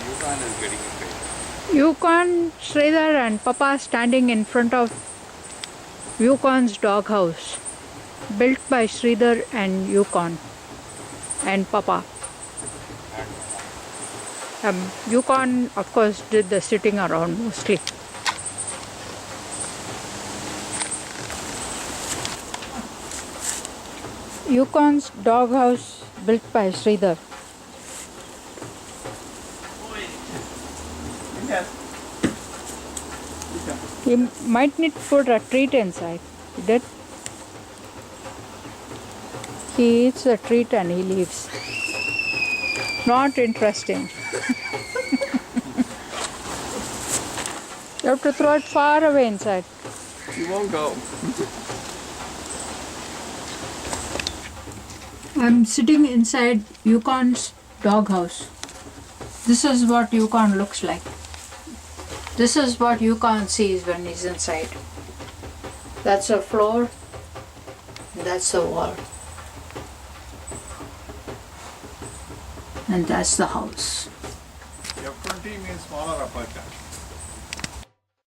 Yukon is getting inside. Yukon, Sridhar and Papa standing in front of Yukon's doghouse, built by Sridhar and Yukon and Papa. Yukon, of course, did the sitting around mostly. Yukon's doghouse built by Sridhar. He might need to put a treat inside. He did. He eats the treat and he leaves. Not interesting. You have to throw it far away inside. He won't go. I'm sitting inside Yukon's doghouse. This is what Yukon looks like. This is what Yukon sees when he's inside. That's the floor. That's the wall. And that's the house. F20 means smaller apartment.